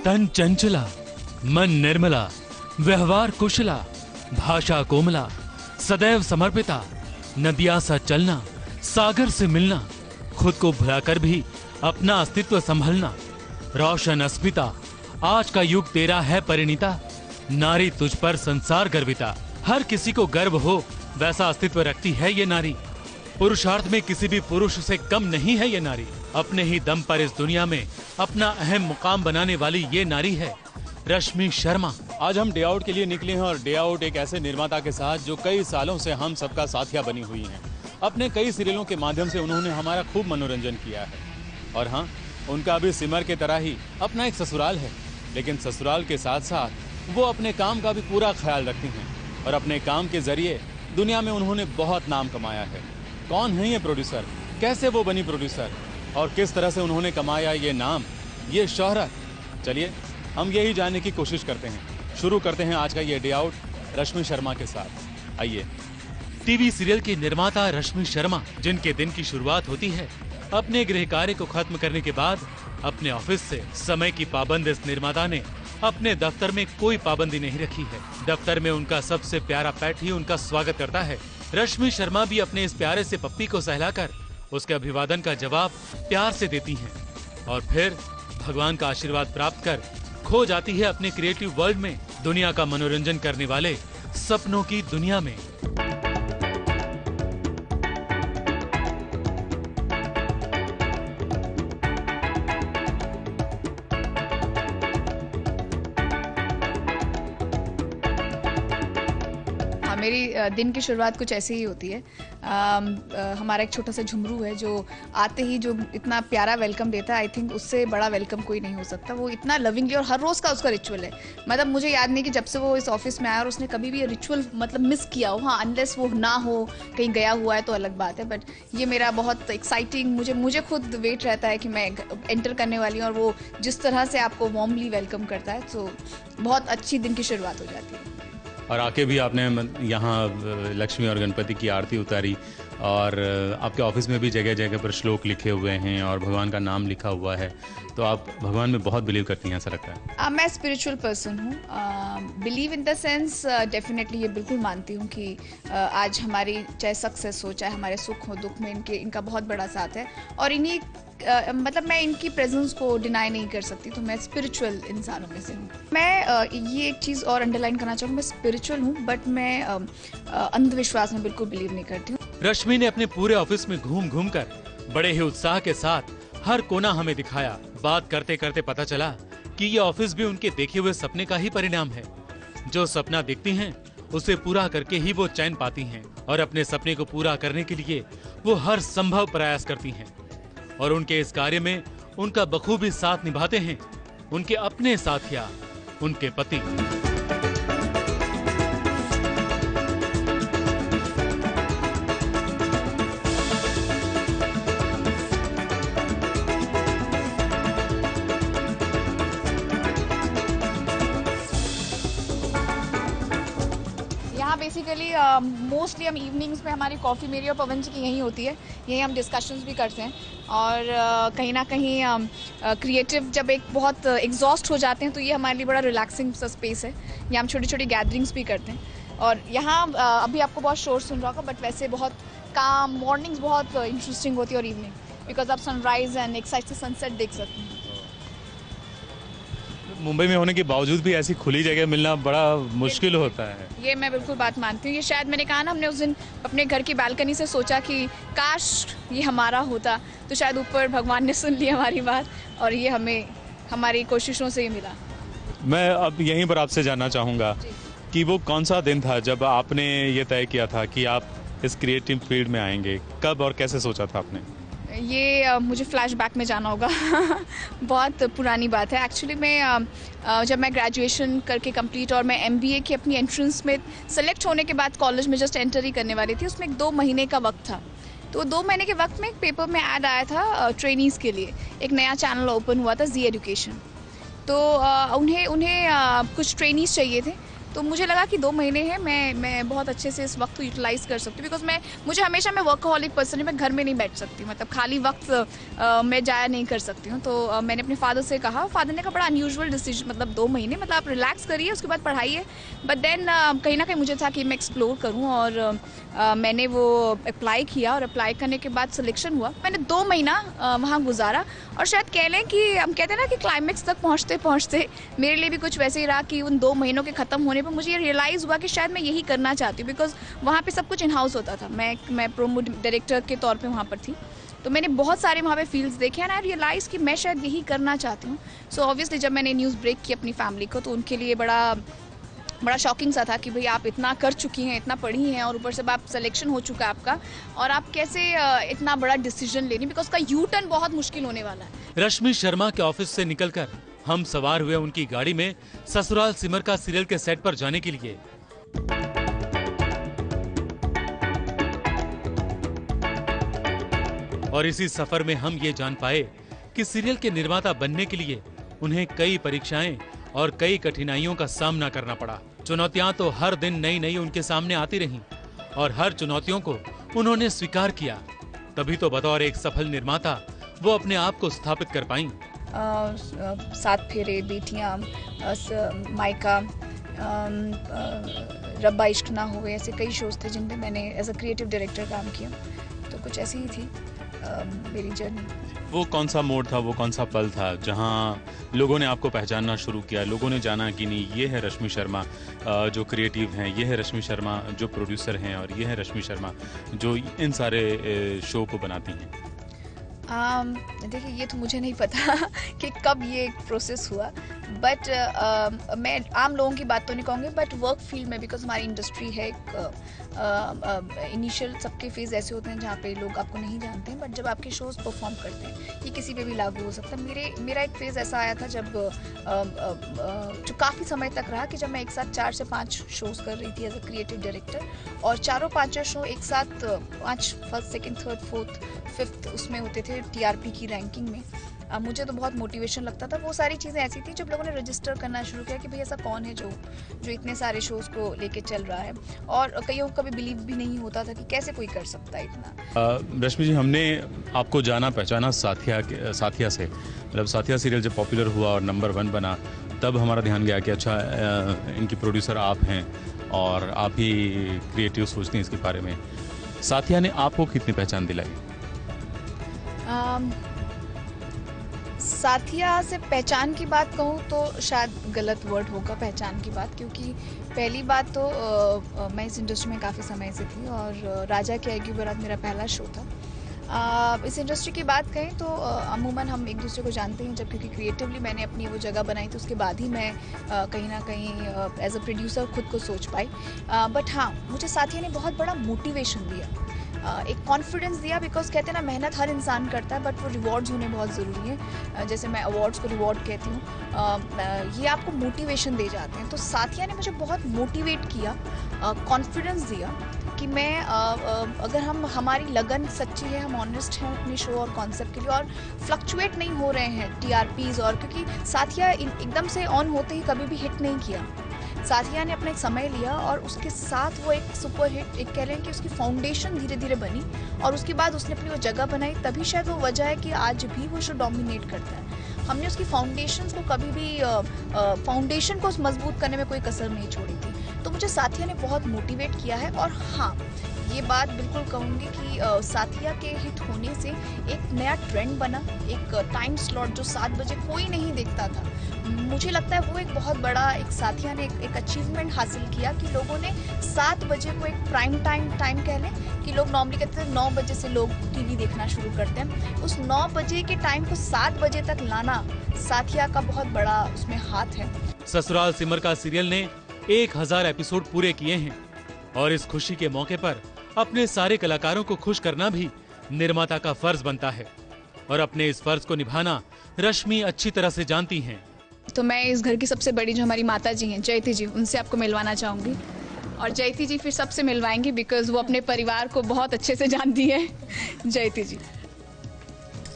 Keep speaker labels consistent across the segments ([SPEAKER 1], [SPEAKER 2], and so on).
[SPEAKER 1] तन चंचला, मन निर्मला, व्यवहार कुशला, भाषा कोमला, सदैव समर्पिता, नदिया सा चलना, सागर से मिलना, खुद को भुलाकर भी अपना अस्तित्व संभलना, रोशन अस्मिता, आज का युग तेरा है परिणीता, नारी तुझ पर संसार गर्विता। हर किसी को गर्व हो वैसा अस्तित्व रखती है ये नारी। पुरुषार्थ में किसी भी पुरुष से कम नहीं है ये नारी। अपने ही दम पर इस दुनिया में अपना अहम मुकाम बनाने वाली ये नारी है रश्मि शर्मा।
[SPEAKER 2] आज हम डे आउट के लिए निकले हैं और डे आउट एक ऐसे निर्माता के साथ जो कई सालों से हम सबका साथिया बनी हुई हैं। अपने कई सीरियलों के माध्यम से उन्होंने हमारा खूब मनोरंजन किया है। और हाँ, उनका भी सिमर के तरह ही अपना एक ससुराल है, लेकिन ससुराल के साथ साथ वो अपने काम का भी पूरा ख्याल रखती हैं और अपने काम के जरिए दुनिया में उन्होंने बहुत नाम कमाया है। कौन है ये प्रोड्यूसर, कैसे वो बनी प्रोड्यूसर और किस तरह से उन्होंने कमाया ये नाम, ये शोहरत, चलिए हम यही जानने की कोशिश करते हैं। शुरू करते हैं आज का ये डे आउट रश्मि शर्मा के साथ। आइए।
[SPEAKER 1] टीवी सीरियल की निर्माता रश्मि शर्मा, जिनके दिन की शुरुआत होती है अपने गृह कार्य को खत्म करने के बाद अपने ऑफिस से। समय की पाबंद इस निर्माता ने अपने दफ्तर में कोई पाबंदी नहीं रखी है। दफ्तर में उनका सबसे प्यारा पेट ही उनका स्वागत करता है। रश्मि शर्मा भी अपने इस प्यारे से पप्पी को सहलाकर उसके अभिवादन का जवाब प्यार से देती हैं और फिर भगवान का आशीर्वाद प्राप्त कर खो जाती है अपने क्रिएटिव वर्ल्ड में, दुनिया का मनोरंजन करने वाले सपनों की दुनिया में।
[SPEAKER 3] मेरी दिन की शुरुआत कुछ ऐसे ही होती है। हमारा एक छोटा सा झुमरू है जो आते ही जो इतना प्यारा वेलकम देता है, आई थिंक उससे बड़ा वेलकम कोई नहीं हो सकता। वो इतना लविंगली, और हर रोज़ का उसका रिचुअल है। मतलब मुझे याद नहीं कि जब से वो इस ऑफिस में आया और उसने कभी भी ये रिचुअल मतलब मिस किया हो। हाँ, अनलेस वो ना हो, कहीं गया हुआ है तो अलग बात है, बट ये मेरा बहुत एक्साइटिंग, मुझे खुद वेट रहता है कि मैं एंटर करने वाली हूँ और वो जिस तरह से आपको वार्मली वेलकम करता है, तो बहुत अच्छी दिन की शुरुआत हो जाती है।
[SPEAKER 2] और आके भी आपने यहाँ लक्ष्मी और गणपति की आरती उतारी और आपके ऑफिस में भी जगह जगह पर श्लोक लिखे हुए हैं और भगवान का नाम लिखा हुआ है, तो आप भगवान में बहुत बिलीव करती हैं, ऐसा लगता है।
[SPEAKER 3] मैं स्पिरिचुअल पर्सन हूँ। Believe in the sense definitely ये बिल्कुल मानती हूँ कि आज हमारी चाहे सक्सेस हो, चाहे हमारे सुख हो, दुख में इनका बहुत बड़ा साथ है और इन्हीं मतलब मैं इनकी प्रेजेंस को डिनाई नहीं कर सकती। तो मैं स्पिरिचुअल इंसानों में से हूँ। मैं ये एक चीज़ और अंडरलाइन करना चाहूँगी, मैं स्पिरिचुअल हूँ बट मैं अंधविश्वास में बिल्कुल बिलीव नहीं करती हूँ।
[SPEAKER 1] रश्मि ने अपने पूरे ऑफिस में घूम घूम कर बड़े ही उत्साह के साथ हर कोना हमें दिखाया। बात करते करते पता चला कि ये ऑफिस भी उनके देखे हुए सपने का ही परिणाम है। जो सपना देखती हैं उसे पूरा करके ही वो चैन पाती हैं और अपने सपने को पूरा करने के लिए वो हर संभव प्रयास करती हैं और उनके इस कार्य में उनका बखूबी साथ निभाते हैं उनके अपने साथिया, उनके पति।
[SPEAKER 3] बेसिकली मोस्टली हम इवनिंग्स में हमारी कॉफ़ी मेरी और पवन जी की यहीं होती है। यहीं हम डिस्कशंस भी करते हैं और कहीं ना कहीं क्रिएटिव जब एक बहुत एग्जॉस्ट हो जाते हैं तो ये हमारे लिए बड़ा रिलैक्सिंग सा स्पेस है। यहाँ हम छोटी छोटी गैदरिंग्स भी करते हैं और यहाँ अभी आपको बहुत शोर सुन रहा होगा बट वैसे बहुत काम, मॉर्निंग्स बहुत इंटरेस्टिंग होती है और इवनिंग, बिकॉज आप सनराइज एंड एक साइड से सनसेट देख सकते हैं।
[SPEAKER 2] मुंबई में होने के बावजूद भी ऐसी खुली जगह मिलना बड़ा मुश्किल होता है।
[SPEAKER 3] ये मैं बिल्कुल बात मानती हूँ। ये शायद मैंने कहा ना, हमने उस दिन अपने घर की बालकनी से सोचा कि काश ये हमारा होता, तो शायद ऊपर भगवान ने सुन ली हमारी बात और ये हमें हमारी कोशिशों से ही मिला।
[SPEAKER 2] मैं अब यहीं पर आपसे जानना चाहूँगा कि वो कौन सा दिन था जब आपने ये तय किया था कि आप इस क्रिएटिव फील्ड में आएंगे? कब और कैसे सोचा था आपने?
[SPEAKER 3] ये मुझे फ्लैशबैक में जाना होगा बहुत पुरानी बात है। एक्चुअली मैं जब मैं ग्रेजुएशन करके कंप्लीट और मैं एमबीए की अपनी एंट्रेंस में सेलेक्ट होने के बाद कॉलेज में जस्ट एंटर ही करने वाली थी, उसमें एक 2 महीने का वक्त था। तो 2 महीने के वक्त में एक पेपर में ऐड आया था ट्रेनीज़ के लिए। एक नया चैनल ओपन हुआ था, जी एजुकेशन। तो उन्हें कुछ ट्रेनीज़ चाहिए थे तो मुझे लगा कि 2 महीने हैं, मैं बहुत अच्छे से इस वक्त को यूटिलाइज़ कर सकती हूँ, बिकॉज मुझे हमेशा, मैं वर्कहॉलिक पर्सन हूँ, मैं घर में नहीं बैठ सकती हूँ, मतलब खाली वक्त मैं जाया नहीं कर सकती हूँ। तो मैंने अपने फादर से कहा, फादर ने कहा बड़ा अनयूजुअल डिसीजन, मतलब 2 महीने, मतलब आप रिलैक्स करिए, उसके बाद पढ़ाइए। बट देन कहीं ना कहीं मुझे था कि मैं एक्सप्लोर करूँ, और मैंने वो अप्लाई किया, और अप्लाई करने के बाद सिलेक्शन हुआ। मैंने 2 महीना वहाँ गुजारा, और शायद कह लें कि हम कहते हैं ना कि क्लाइमेक्स तक पहुँचते पहुँचते मेरे लिए भी कुछ वैसे ही रहा कि उन 2 महीनों के ख़त्म होने पर मुझे ये रियलाइज़ हुआ कि शायद मैं यही करना चाहती हूँ, बिकॉज वहाँ पे सब कुछ इन हाउस होता था। मैं प्रोमो डायरेक्टर के तौर पे वहाँ पर थी, तो मैंने बहुत सारे वहाँ पे फील्ड्स देखे, एंड आई रियलाइज़ कि मैं शायद यही करना चाहती हूँ। सो ऑब्वियसली जब मैंने न्यूज़ ब्रेक की अपनी फैमिली को, तो उनके लिए बड़ा शॉकिंग सा था कि भाई आप इतना कर चुकी हैं, इतना पढ़ी हैं, और ऊपर से आप सिलेक्शन हो चुका है आपका, और आप कैसे इतना बड़ा डिसीजन ले रही, बिकॉज उसका यू टर्न बहुत मुश्किल होने वाला है।
[SPEAKER 1] रश्मि शर्मा के ऑफिस से निकलकर हम सवार हुए उनकी गाड़ी में ससुराल सिमर का सीरियल के सेट पर जाने के लिए। और इसी सफर में हम ये जान पाए कि सीरियल के निर्माता बनने के लिए उन्हें कई परीक्षाएं और कई कठिनाइयों का सामना करना पड़ा। चुनौतियां तो हर दिन नई नई उनके सामने आती रहीं, और हर चुनौतियों को उन्होंने स्वीकार किया। तभी तो बतौर एक सफल निर्माता वो अपने आप को स्थापित कर पाईं।
[SPEAKER 3] 7 फेरे, बेटियां, मायका, रब्बा इश्क ना हो, ऐसे कई शोज थे जिनमें मैंने एज अ क्रिएटिव डायरेक्टर काम किया। तो कुछ ऐसी ही थी मेरी जर्नी।
[SPEAKER 2] वो कौन सा मोड़ था, वो कौन सा पल था जहाँ लोगों ने आपको पहचानना शुरू किया, लोगों ने जाना कि नहीं ये है रश्मि शर्मा जो क्रिएटिव हैं, ये है रश्मि शर्मा जो प्रोड्यूसर हैं, और ये है रश्मि शर्मा जो इन सारे शो को बनाती हैं?
[SPEAKER 3] देखिए, ये तो मुझे नहीं पता कि कब ये प्रोसेस हुआ, बट मैं आम लोगों की बात तो नहीं कहूँगी, बट वर्क फील्ड में, बिकॉज हमारी इंडस्ट्री है, इनिशियल सबके फेज ऐसे होते हैं जहाँ पे लोग आपको नहीं जानते हैं, बट जब आपके शोज परफॉर्म करते हैं, ये किसी पे भी लागू हो सकता है। मेरा एक फेज ऐसा आया था जब जो काफ़ी समय तक रहा, कि जब मैं एक साथ 4 से 5 शोज कर रही थी एज अ क्रिएटिव डायरेक्टर, और चारों 5 शो एक साथ 5 first, second, third, fourth, fifth उसमें होते थे टीआरपी की रैंकिंग में। मुझे तो बहुत मोटिवेशन लगता था। वो सारी चीज़ें ऐसी थी जब लोगों ने रजिस्टर करना शुरू किया कि भाई ऐसा कौन है जो इतने सारे शोज़ को लेके चल रहा है, और कईयों को कभी बिलीव भी नहीं होता था कि कैसे कोई कर सकता है इतना।
[SPEAKER 2] रश्मि जी, हमने आपको जाना पहचाना साथिया से, मतलब साथिया सीरियल जब पॉपुलर हुआ और नंबर 1 बना, तब हमारा ध्यान गया कि अच्छा इनकी प्रोड्यूसर आप हैं और आप ही क्रिएटिव सोचती हैं इसके बारे में। साथिया ने आपको कितनी पहचान दिलाई?
[SPEAKER 3] साथिया से पहचान की बात कहूँ तो शायद गलत वर्ड होगा पहचान की बात, क्योंकि पहली बात तो मैं इस इंडस्ट्री में काफ़ी समय से थी, और राजा की आएगी बारात मेरा पहला शो था। इस इंडस्ट्री की बात कहें तो अमूमन हम एक दूसरे को जानते हैं, जब क्योंकि क्रिएटिवली मैंने अपनी वो जगह बनाई, तो उसके बाद ही मैं कहीं ना कहीं एज अ प्रोड्यूसर खुद को सोच पाई। बट हाँ, मुझे साथिया ने बहुत बड़ा मोटिवेशन दिया, एक कॉन्फिडेंस दिया, बिकॉज कहते हैं ना मेहनत हर इंसान करता है, बट वो रिवॉर्ड्स होने बहुत ज़रूरी है। जैसे मैं अवार्ड्स को रिवॉर्ड कहती हूँ, ये आपको मोटिवेशन दे जाते हैं। तो साथिया ने मुझे बहुत मोटिवेट किया, कॉन्फिडेंस दिया कि मैं अगर हमारी लगन सच्ची है, हम ऑनेस्ट हैं अपने शो और कॉन्सेप्ट के लिए, और फ्लक्चुएट नहीं हो रहे हैं टीआरपीज़, और क्योंकि साथिया एकदम से ऑन होते ही कभी भी हिट नहीं किया। साथिया ने अपना एक समय लिया, और उसके साथ वो एक सुपर हिट, एक कह रहे हैं कि उसकी फाउंडेशन धीरे धीरे बनी, और उसके बाद उसने अपनी वो जगह बनाई। तभी शायद वो वजह है कि आज भी वो शो डोमिनेट करता है। हमने उसकी फाउंडेशन को कभी भी फाउंडेशन को मजबूत करने में कोई कसर नहीं छोड़ी थी। तो मुझे साथिया ने बहुत मोटिवेट किया है। और हाँ, ये बात बिल्कुल कहूँगी कि साथिया के हिट होने से एक नया ट्रेंड बना, एक टाइम स्लॉट जो 7 बजे कोई नहीं देखता था। मुझे लगता है वो एक बहुत बड़ा, एक साथिया ने एक अचीवमेंट हासिल किया कि लोगों ने 7 बजे को एक प्राइम टाइम कह लें, कि लोग नॉर्मली कहते हैं 9 बजे से लोग टीवी देखना शुरू करते हैं, उस 9 बजे के टाइम को 7 बजे तक लाना साथिया का बहुत बड़ा उसमें हाथ है।
[SPEAKER 1] ससुराल सिमर का सीरियल ने 1000 एपिसोड पूरे किए हैं, और इस खुशी के मौके पर अपने सारे कलाकारों को खुश करना भी निर्माता का फर्ज बनता है, और अपने इस फर्ज को निभाना रश्मि अच्छी तरह से जानती हैं।
[SPEAKER 3] तो मैं इस घर की सबसे बड़ी जो हमारी माता जी हैं, जयती जी, उनसे आपको मिलवाना चाहूँगी, और जयती जी फिर सबसे मिलवाएंगी, बिकॉज वो अपने परिवार को बहुत अच्छे से जानती है। जयती जी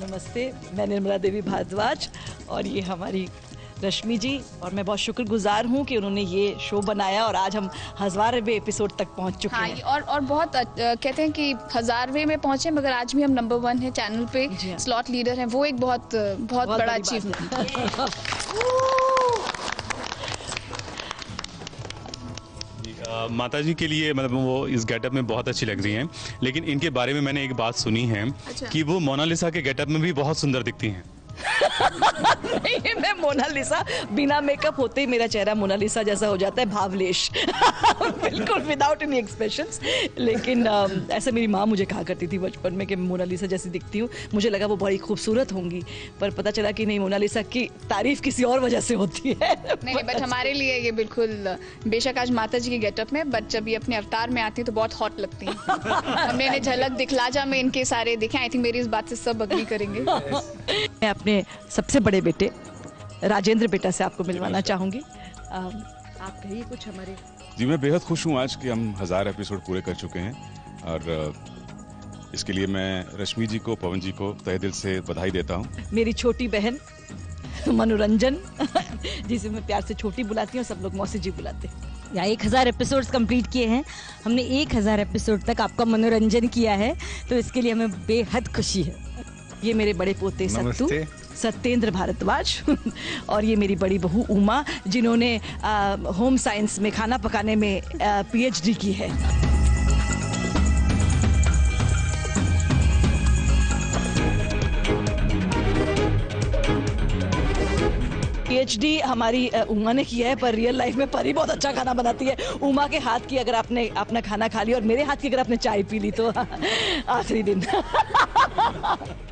[SPEAKER 4] नमस्ते, मैं निर्मला देवी भारद्वाज, और ये हमारी रश्मि जी, और मैं बहुत शुक्रगुजार हूँ कि उन्होंने ये शो बनाया और आज हम 1000वें एपिसोड तक पहुँच चुके
[SPEAKER 3] हाँ,
[SPEAKER 4] हैं।
[SPEAKER 3] और बहुत कहते हैं कि 1000वें में पहुंचे, मगर आज भी हम नंबर 1 है चैनल पे,
[SPEAKER 4] जी हाँ।
[SPEAKER 3] स्लॉट लीडर हैं, वो एक बहुत बहुत बड़ा
[SPEAKER 4] बड़ी बात
[SPEAKER 3] अचीवमेंट है।
[SPEAKER 2] माता जी के लिए मतलब वो इस गेटअप में बहुत अच्छी लग रही हैं, लेकिन इनके बारे में मैंने एक बात सुनी है कि वो मोनालिसा के गेटअप में भी बहुत सुंदर दिखती हैं।
[SPEAKER 4] नहीं, मैं मोनालिसा, बिना मेकअप होते ही मेरा चेहरा मोनालिसा जैसा हो जाता है, भावलेश। बिल्कुल विदाउट एनी एक्सप्रेशंस। लेकिन ऐसा मेरी माँ मुझे कहा करती थी बचपन में कि मोनालिसा जैसी दिखती हूँ। मुझे लगा वो बड़ी खूबसूरत होंगी, पर पता चला कि नहीं, मोनालिसा की तारीफ किसी और वजह से होती है।
[SPEAKER 3] नहीं, बट हमारे लिए ये बिल्कुल, बेशक आज माता जी के गेटअप में, बट जब ये अपने अवतार में आती है तो बहुत हॉट लगती हैं। हमने इन्हें झलक दिखलाजा में इनके सारे देखे, आई थिंक मेरी इस बात से सब अग्री करेंगे।
[SPEAKER 4] मैं अपने सबसे बड़े बेटे राजेंद्र बेटा से आपको मिलवाना चाहूंगी। आप कहिए कुछ हमारे।
[SPEAKER 5] जी, मैं बेहद खुश हूँ आज कि हम 1000 एपिसोड पूरे कर चुके हैं, और इसके लिए मैं रश्मि जी को, पवन जी को तहे दिल से बधाई देता हूँ।
[SPEAKER 4] मेरी छोटी बहन मनोरंजन, जिसे मैं प्यार से छोटी बुलाती हूँ, सब लोग मौसी जी बुलाते हैं।
[SPEAKER 6] या 1000 एपिसोड्स कंप्लीट किए हैं हमने, 1000 एपिसोड तक आपका मनोरंजन किया है, तो इसके लिए हमें बेहद खुशी है।
[SPEAKER 4] ये मेरे बड़े पोते सत्तू, सत्येंद्र भारद्वाज, और ये मेरी बड़ी बहू उमा, जिन्होंने होम साइंस में, खाना पकाने में PhD की है। PhD हमारी उमा ने किया है, पर रियल लाइफ में परी बहुत अच्छा खाना बनाती है। उमा के हाथ की अगर आपने अपना खाना खा लिया और मेरे हाथ की अगर आपने चाय पी ली तो आखिरी दिन।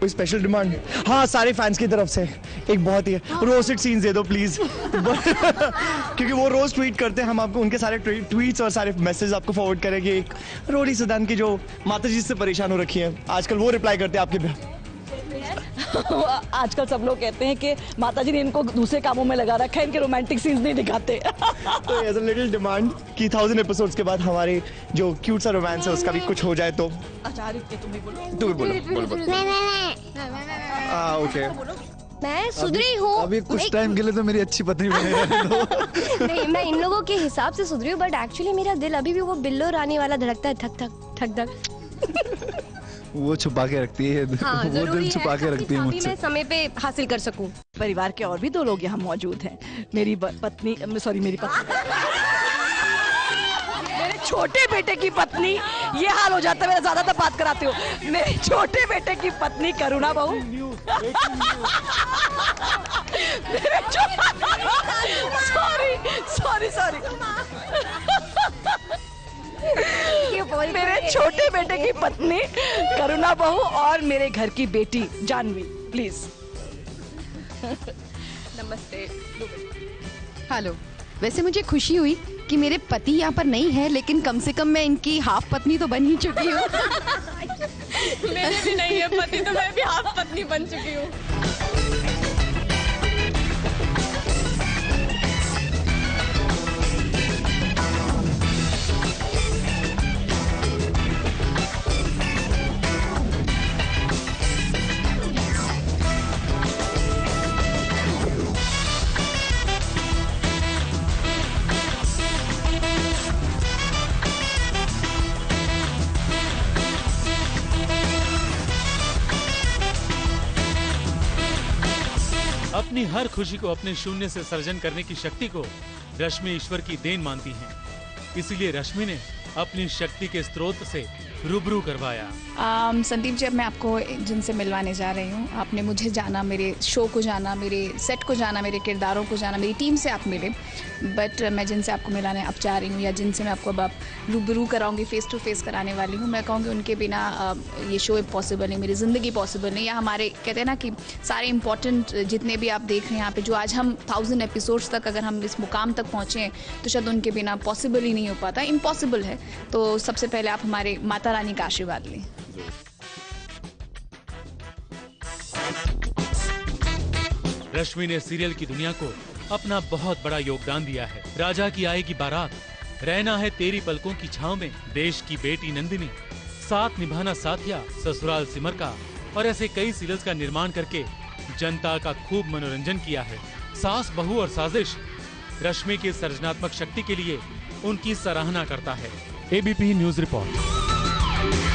[SPEAKER 7] कोई स्पेशल डिमांड? हाँ, सारे फैंस की तरफ से एक बहुत ही रोस्टेड सीन्स दे दो प्लीज। क्योंकि वो रोज ट्वीट करते हैं, हम आपको उनके सारे ट्वीट्स और सारे मैसेज आपको फॉरवर्ड करेंगे। एक रोडी सदान की जो माता जी से परेशान हो रखी है आजकल, वो रिप्लाई करते हैं आपके।
[SPEAKER 4] आजकल सब लोग कहते हैं कि माता जी ने इनको दूसरे कामों में लगा रखा है, इनके रोमांटिक सीन्स नहीं दिखाते।
[SPEAKER 7] तो एज अ लिटिल डिमांड कि 1000 एपिसोड्स के बाद हमारे जो क्यूट सा रोमांस है उसका भी कुछ हो जाए तो।
[SPEAKER 4] आचार्य तुम भी बोलो।
[SPEAKER 7] तू भी बोलो। ओके,
[SPEAKER 8] मैं सुधरी हूँ
[SPEAKER 9] अभी कुछ टाइम के लिए तो मेरी अच्छी पत्नी बने रहने दो।
[SPEAKER 8] नहीं, मैं इन लोगों के हिसाब से सुधरी हूँ, बट एक्चुअली मेरा दिल अभी भी वो बिल्लो रानी वाला धड़कता है, ठक ठक ठक ठक।
[SPEAKER 9] वो छुपा के रखती है,
[SPEAKER 8] हाँ,
[SPEAKER 9] वो दिल छुपा के रखती है मुझसे।
[SPEAKER 8] मैं समय पे हासिल कर सकूं।
[SPEAKER 4] परिवार के और भी 2 लोग यहाँ मौजूद हैं। मेरी पत्नी, सॉरी मेरी पत्नी, मेरे छोटे बेटे की पत्नी, ये हाल हो जाता है मेरा, ज्यादा बात कराते हो। मेरे छोटे बेटे की पत्नी करुणा बहू, सॉरी मेरे छोटे बेटे की पत्नी करुणा बहू और मेरे घर की बेटी जानवी, प्लीज।
[SPEAKER 10] नमस्ते। हेलो। वैसे मुझे खुशी हुई कि मेरे पति यहाँ पर नहीं है, लेकिन कम से कम मैं इनकी हाफ पत्नी तो बन ही चुकी हूँ।
[SPEAKER 11] मेरे भी नहीं है पति, तो मैं भी हाफ पत्नी बन चुकी हूँ।
[SPEAKER 1] अपनी हर खुशी को अपने शून्य से सर्जन करने की शक्ति को रश्मि ईश्वर की देन मानती हैं। इसीलिए रश्मि ने अपनी शक्ति के स्रोत से रूबरू करवाया।
[SPEAKER 3] संदीप जी, अब मैं आपको जिनसे मिलवाने जा रही हूँ, आपने मुझे जाना, मेरे शो को जाना, मेरे सेट को जाना, मेरे किरदारों को जाना, मेरी टीम से आप मिले, बट मैं जिनसे आपको मिलाने अब जा रही हूँ, या जिनसे मैं आपको अब रूबरू कराऊंगी, फेस टू फेस कराने वाली हूँ, मैं कहूँगी उनके बिना ये शो पॉसिबल नहीं, मेरी ज़िंदगी पॉसिबल नहीं। या हमारे कहते हैं ना कि सारे इंपॉर्टेंट जितने भी आप देख रहे हैं यहाँ पे, जो आज हम 1000 एपिसोड्स तक अगर हम इस मुकाम तक पहुँचे हैं, तो शायद उनके बिना पॉसिबल ही नहीं हो पाता, इम्पॉसिबल है। तो सबसे पहले आप हमारे माता रानी का आशीर्वाद लें।
[SPEAKER 1] रश्मि ने सीरियल की दुनिया को अपना बहुत बड़ा योगदान दिया है। राजा की आएगी बारात, रहना है तेरी पलकों की छांव में, देश की बेटी नंदिनी, साथ निभाना साथिया, ससुराल सिमर का, और ऐसे कई सीरियल्स का निर्माण करके जनता का खूब मनोरंजन किया है। सास बहू और साजिश, रश्मि की सृजनात्मक शक्ति के लिए उनकी सराहना करता है। ABP news report.